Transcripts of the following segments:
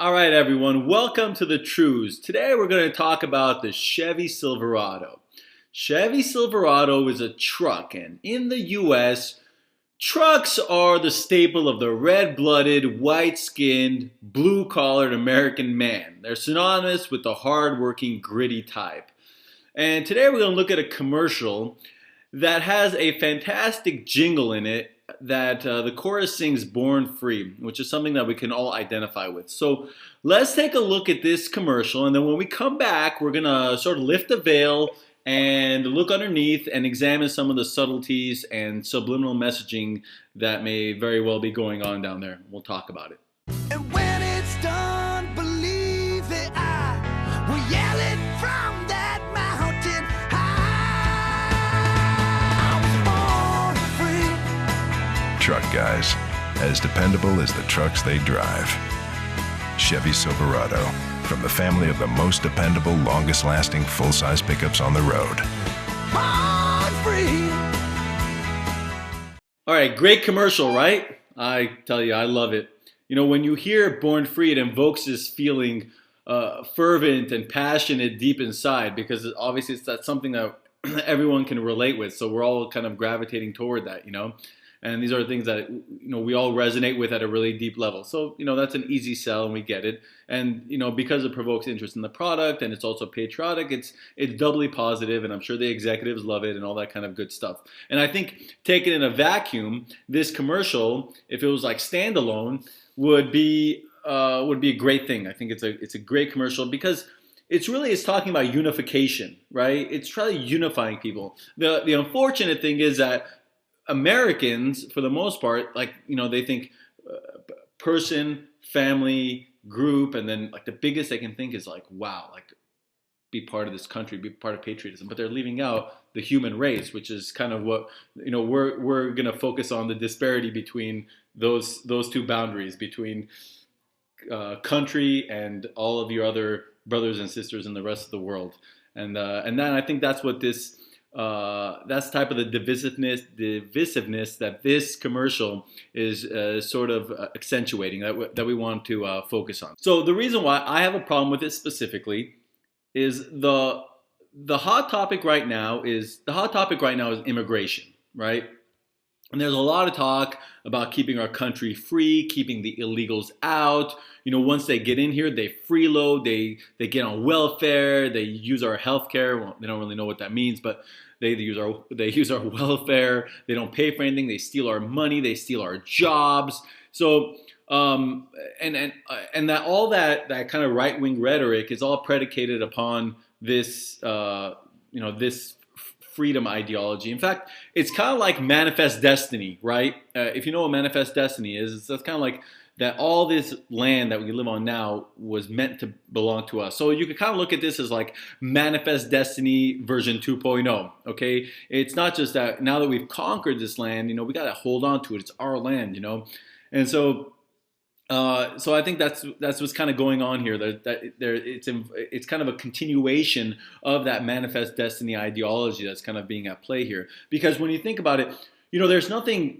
All right, everyone, welcome to the Trews. Today we're going to talk about the Chevy Silverado. Chevy Silverado is a truck, and in the US, trucks are the staple of the red-blooded, white-skinned, blue-collared American man. They're synonymous with the hard-working, gritty type. And today we're going to look at a commercial that has a fantastic jingle in it that the chorus sings "Born Free," which is something that we can all identify with. So let's take a look at this commercial, and then when we come back, we're gonna sort of lift the veil and look underneath and examine some of the subtleties and subliminal messaging that may very well be going on down there. We'll talk about it. And when it's done, believe the eye will yell it from that mountain high. I was born free. Truck guys, as dependable as the trucks they drive. Chevy Silverado, from the family of the most dependable, longest-lasting full-size pickups on the road. Born free. All right, great commercial, right? I tell you, I love it. You know, when you hear "Born Free," it invokes this feeling fervent and passionate deep inside, because obviously that's something that everyone can relate with. So we're all kind of gravitating toward that, you know. And these are things that, you know, we all resonate with at a really deep level. So, you know, that's an easy sell and we get it. And, you know, because it provokes interest in the product and it's also patriotic, it's doubly positive, and I'm sure the executives love it and all that kind of good stuff. And I think taken in a vacuum, this commercial, if it was like standalone, would be a great thing. I think it's a great commercial because it's talking about unification, right? It's really unifying people. The unfortunate thing is that Americans, for the most part, like, you know, they think person, family, group, and then like the biggest they can think is like, wow, like be part of this country, be part of patriotism. But they're leaving out the human race, which is kind of what, you know, we're gonna focus on the disparity between those two boundaries, between country and all of your other brothers and sisters in the rest of the world. And then I think that's what this. That's type of the divisiveness that this commercial is sort of accentuating that we want to focus on. So the reason why I have a problem with it specifically is the hot topic right now is immigration, right? And there's a lot of talk about keeping our country free, keeping the illegals out. You know, once they get in here, they freeload, they get on welfare, they use our health care. Well, they don't really know what that means, but they use our welfare. They don't pay for anything. They steal our money. They steal our jobs. So and that all that kind of right wing rhetoric is all predicated upon this this freedom ideology. In fact, it's kind of like manifest destiny, right? If you know what manifest destiny is, that's kind of like that all this land that we live on now was meant to belong to us. So you could kind of look at this as like manifest destiny version 2.0, okay? It's not just that now that we've conquered this land, you know, we got to hold on to it. It's our land, you know? And so I think that's what's kind of going on here. It's kind of a continuation of that manifest destiny ideology that's kind of being at play here. Because when you think about it, you know, there's nothing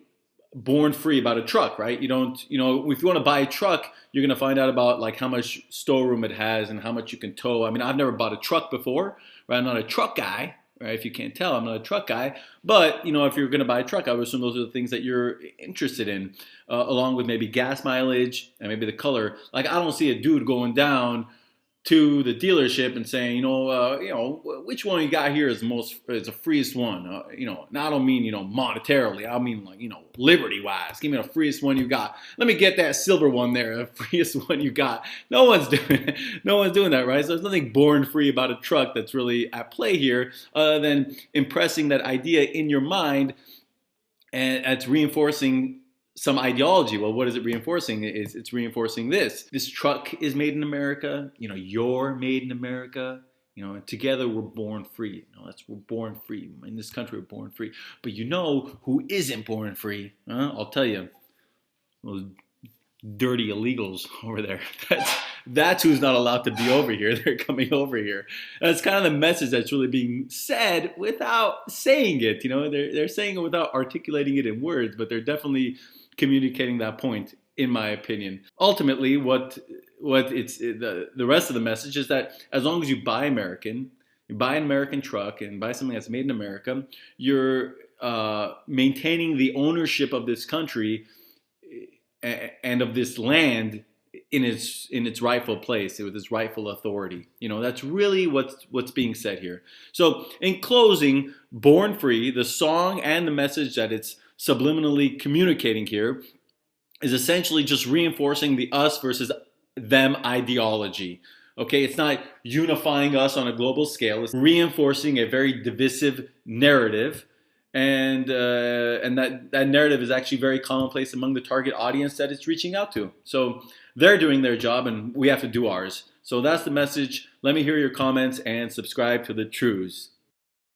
born free about a truck, right? You don't, you know, if you want to buy a truck, you're going to find out about like how much storeroom it has and how much you can tow. I mean, I've never bought a truck before, right? I'm not a truck guy, right? If you can't tell, I'm not a truck guy. But, you know, if you're going to buy a truck, I would assume those are the things that you're interested in, along with maybe gas mileage and maybe the color. Like, I don't see a dude going down to the dealership and saying, you know, which one you got here is the freest one. You know, and I don't mean, you know, monetarily. I mean, like, you know, liberty-wise. Give me the freest one you got. Let me get that silver one there, the freest one you got. No one's doing that, right? So there's nothing born free about a truck that's really at play here, other than impressing that idea in your mind, and it's reinforcing some ideology. Well, what is it reinforcing? It's reinforcing this. This truck is made in America. You know, you're made in America. You know, and together we're born free. You know, we're born free. In this country, we're born free. But you know who isn't born free? I'll tell you. Those dirty illegals over there. That's who's not allowed to be over here. They're coming over here. That's kind of the message that's really being said without saying it. You know, they're saying it without articulating it in words, but they're definitely communicating that point, in my opinion. Ultimately, what the rest of the message is that as long as you buy American, you buy an American truck and buy something that's made in America, you're maintaining the ownership of this country and of this land in its rightful place, with its rightful authority. That's really what's being said here. So in closing, Born Free, the song and the message that it's subliminally communicating here, is essentially just reinforcing the us versus them ideology. Okay, it's not unifying us on a global scale. It's reinforcing a very divisive narrative, and that narrative is actually very commonplace among the target audience that it's reaching out to. So they're doing their job, and we have to do ours. So that's the message. Let me hear your comments and subscribe to the Trews.